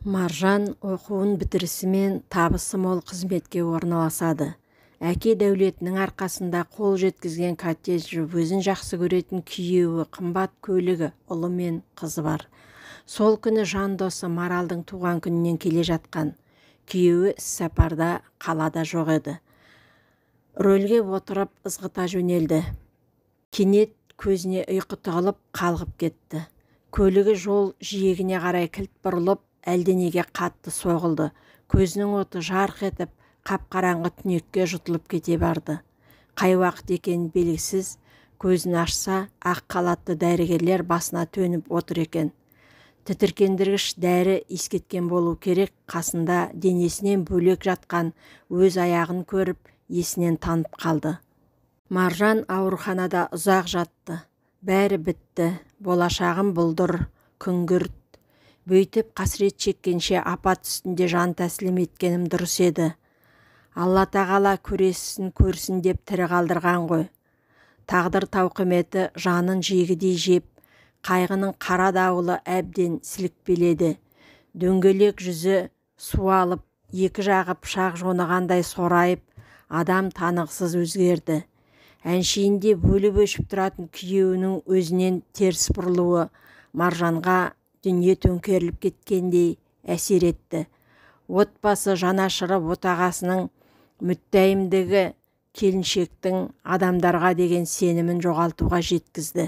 Маржан оқуын бітірісімен табысы мол қызметке орналасады. Әке дәулетінің арқасында қол жеткізген коттеджі, өзін жақсы көретін күйеуі, қымбат көлігі, ұлы мен қызы бар. Сол күні жандосы Маралдың туған күнінен келе жатқан. Күйеуі іссапарда, қалада жоқ еді. Рөлге отырып ызғыта жөнелді. Кенет көзіне ұйқы тығылып қалғып кетті. Көлігі жол жиегіне қарай кілт бұрылып, әлденеге қатты соғылды. Көзінің оты жарқ етіп, қап-қараңғы түнекке жұтылып кете барды. Қай уақыт екені белгісіз, көзін ашса, ақ халатты дәрігерлер басына төніп отыр екен. Тітіркендіргіш дәрі ескеткен болу керек, қасында денесінен бөлек жатқан өз аяғын көріп, есінен танып қалды. Маржан ауруханада ұзақ жатты. Бәрі бітті, болашағым бұлдыр, күңгірт. Бүйтіп қасірет шеккенше апат үстінде жан тәсілім еткенім дұрыс еді. Алла тағала көресін көрсін деп тірі қалдырған ғой. Тағдыр тауқыметі жанын жегідей жеп, қайғының қара дауылы әбден сілікпеледі. Дөңгелек жүзі су алып, екі жағы пышақ жонығандай сорайып, адам танығысыз өзгерді. Әншейінде бөліп өшіп тұратын күйеуінің өзінен теріс бұрылуы Маржанға дүние төңкеріліп кеткендей әсер етті. Отбасы жанашыры отағасының мүттәйімдігі келіншектің адамдарға деген сенімін жоғалтуға жеткізді.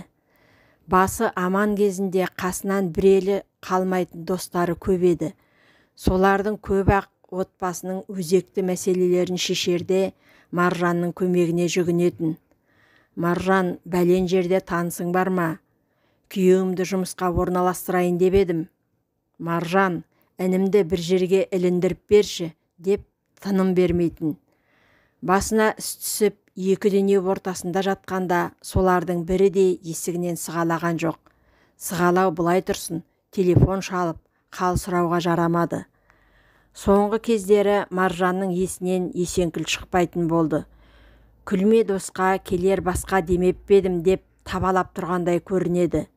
Басы аман кезінде қасынан бірелі қалмайтын достары көп еді. Солардың көп-ақ отбасының өзекті мәселелерін шешерде Маржанның көмегіне жүгінетін. Маржан, бәлен жерде танысың бар ма? Күйеуімді жұмысқа орналастырайын деп едім. Маржан, інімді бір жерге іліндіріп берші, деп тыным бермейтін. Басына іс түсіп, екі дүние ортасында жатқанда солардың бірі де есігінен сығалаған жоқ. Сығалау былай тұрсын, телефон шалып, қал сұрауға жарамады. Соңғы кездері Маржанның есінен Есенкүл шықпайтын болды. Күлме досқа келер басқа демеп бедім деп табалап тұрғандай көрінеді.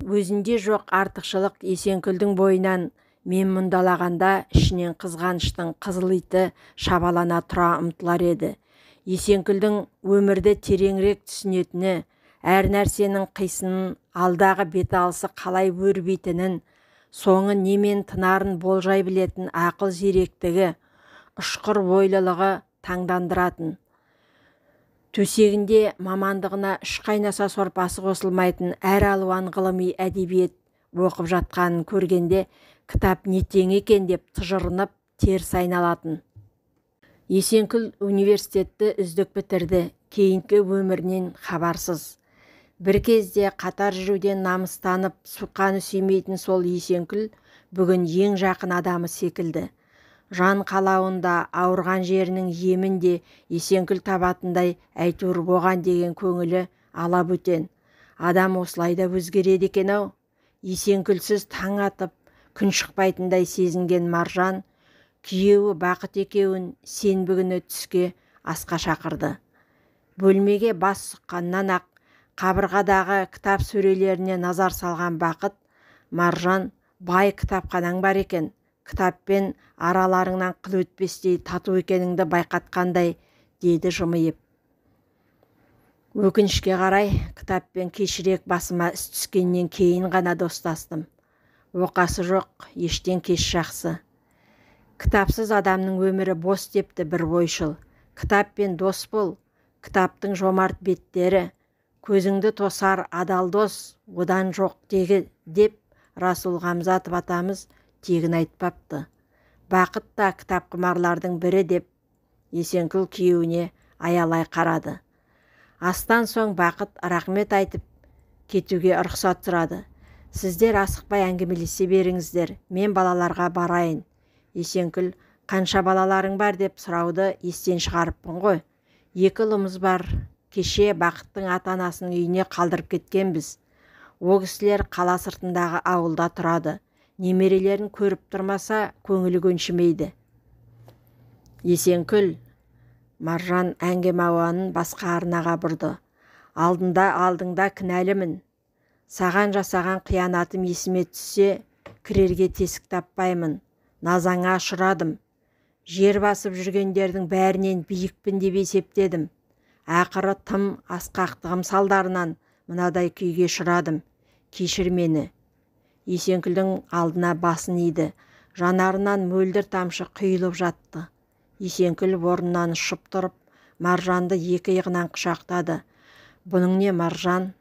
Өзінде жоқ артықшылық Есенкүлдің бойынан мен мұндалағанда ішінен қызғаныштың қызыл иті шабалана тұра ұмтылар еді. Есенкүлдің өмірді тереңірек түсінетіні, әр нәрсенің қисынын, алдағы бет алысы қалай өрбейтінін, соңы немен тынарын болжай білетін ақыл зеректігі, ұшқыр ойлылығы таңдандыратын. Төсегінде мамандығына үш қайнаса сорпасы қосылмайтын әр алуан ғылыми әдебиет оқып жатқанын көргенде кітап не тең екен деп тыжырынып теріс айналатын. Есенкүл университетті үздік бітірді, кейінгі өмірінен хабарсыз. Бір кезде қатар жүруден намыстанып, суқаны сүймейтін сол Есенкүл бүгін ең жақын адамы секілді. Жан қалауында ауырған жерінің емінде Есенкүл табатындай, әйтеуір оған деген көңілі алабөтен. Адам осылайда өзгереді екен-ау. Есенкүлсіз таң атып, күн шықпайтындай сезінген Маржан, күйеуі Бақыт екеуін сенбі күні түске асқа шақырды. Бөлмеге бас сұққаннан-ақ қабырғадағы кітап сөрелеріне назар салған Бақыт, Маржан, бай кітапханаң бар екен, кітаппен араларыңнан қыл өтпестей тату екеніңді байқатқандай, деді жымиып. Өкінішке қарай, кітаппен кешірек басыма іс түскеннен кейін ғана достастым. Оқасы жоқ, ештен кеш жақсы. Кітапсыз адамның өмірі бос депті бір бойшыл. Кітаппен дос бол, кітаптың жомарт беттері, көзіңді тосар адал дос, одан жоқ тегі деп Расул Ғамзатов атамыз тегін айтпапты. Бақыт та кітап құмарлардың бірі деп Есенкүл күйеуіне аялай қарады. Астан соң Бақыт рахмет айтып кетуге рұқсат сұрады. Сіздер асықпай әңгімелесе беріңіздер, мен балаларға барайын. Есенкүл, қанша балаларың бар деп сұрауды естен шығарыппын ғой. 2 ұлымыз бар. Кеше Бақыттың ата-анасының үйіне қалдырып кеткенбіз. О кісілер қала сыртындағы ауылда тұрады. Немерелерін көріп тұрмаса, көңілі көншімейді. Есенкүл, Маржан әңгіме ауанын басқа арнаға бұрды. Алдыңда кінәлімін. Саған жасаған қиянатым есіме түссе, кірерге тесік таппаймын, назаңа ұшырадым. Жер басып жүргендердің бәрінен биікпін деп есептедім. Ақыры тым асқақтығым салдарынан мынадай күйге ұшырадым. Кешір мені. Есенкүлдің алдына басын иді. Жанарынан мөлдір тамшы құйылып жатты. Есенкүл орнынан ұшып тұрып, Маржанды екі иығынан құшақтады. Бұның не, Маржан?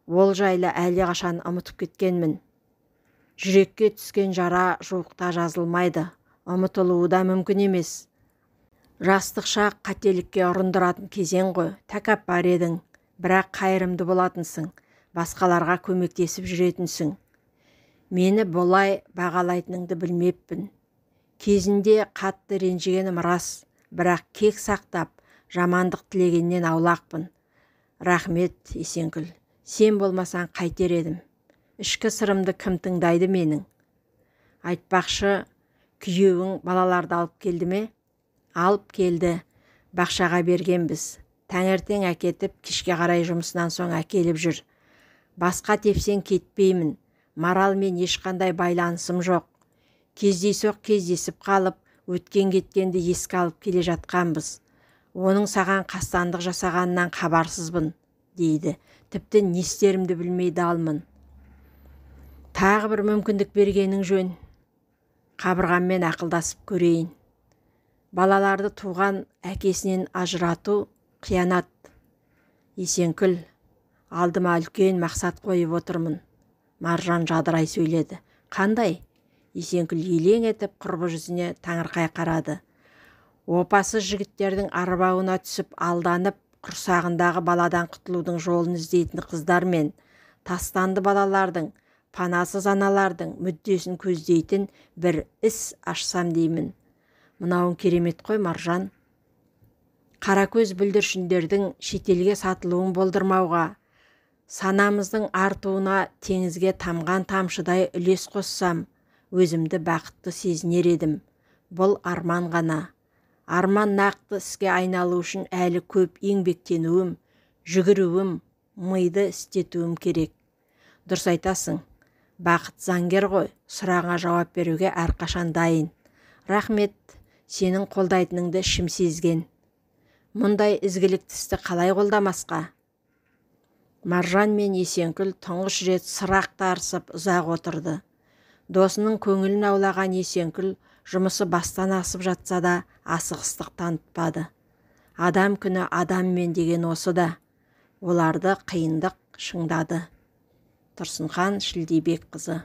Ол жайлы әлі қашан ұмытып кеткенмін. Жүрекке түскен жара жуықта жазылмайды. Ұмытылуы да мүмкін емес. Жастық шақ қателікке ұрындыратын кезең ғой. Тәкаппар едің, бірақ қайырымды болатынсың. Басқаларға көмектесіп жүретінсің. Мені болай бағалайтыныңды білмеппін. Кезінде қатты ренжігенім рас, бірақ кек сақтап, жамандық тілегеннен аулақпын. Рахмет, Есенкүл. Сен болмасаң қайтер едім. Ішкі сырымды кім тыңдайды менің? Айтпақшы, күйеуің балаларды алып келді ме? Алып келді. Бақшаға бергенбіз. Таңертең әкетіп, кешке қарай жұмысынан соң әкеліп жүр. Басқа тепсең кетпеймін. Маралмен ешқандай байланысым жоқ. Кездейсоқ кездесіп қалып, өткен кеткенді еске алып келе жатқанбыз. Оның саған қастандық жасағанынан хабарсызбын, дейді. Тіпті не істерімді білмей далмын. Тағы бір мүмкіндік бергенің жөн. Қабырғаммен ақылдасып көрейін. Балаларды туған әкесінен ажырату қиянат. Есенкүл, алдыма үлкен мақсат қойып отырмын. Маржан жадырай сөйледі. Қандай? Есенкүл елең етіп құрбы жүзіне таңырқай қарады. Опасыз жігіттердің арбауына түсіп алданып, құрсағындағы баладан құтылудың жолын іздейтін қыздар мен тастанды балалардың, панасыз аналардың мүддесін көздейтін бір іс ашсам деймін. Мынауың керемет қой, Маржан. Қаракөз бүлдіршіндердің шетелге сатылуын болдырмауға, санамыздың артуына теңізге тамған тамшыдай үлес қоссам, өзімді бақытты сезінер едім. Бұл арман ғана. Арман нақты іске айналу үшін әлі көп еңбектенуім, жүгіруім, миды істетуім керек. Дұрыс айтасың. Бақыт заңгер ғой, сұрағыңа жауап беруге әрқашан дайын. Рахмет, сенің қолдайтыныңды ішім сезген. Мұндай ізгілікті істі қалай қолдамасқа? Маржан мен Есенкүл тұңғыш рет сұрақ тарысып ұзақ отырды. Досының көңілін аулаған Есенкүл жұмысы бастан асып жатса да асығыстық танытпады. Адам күні адаммен деген осы да. Оларды қиындық шыңдады. Тұрсынхан Шілдейбекқызы.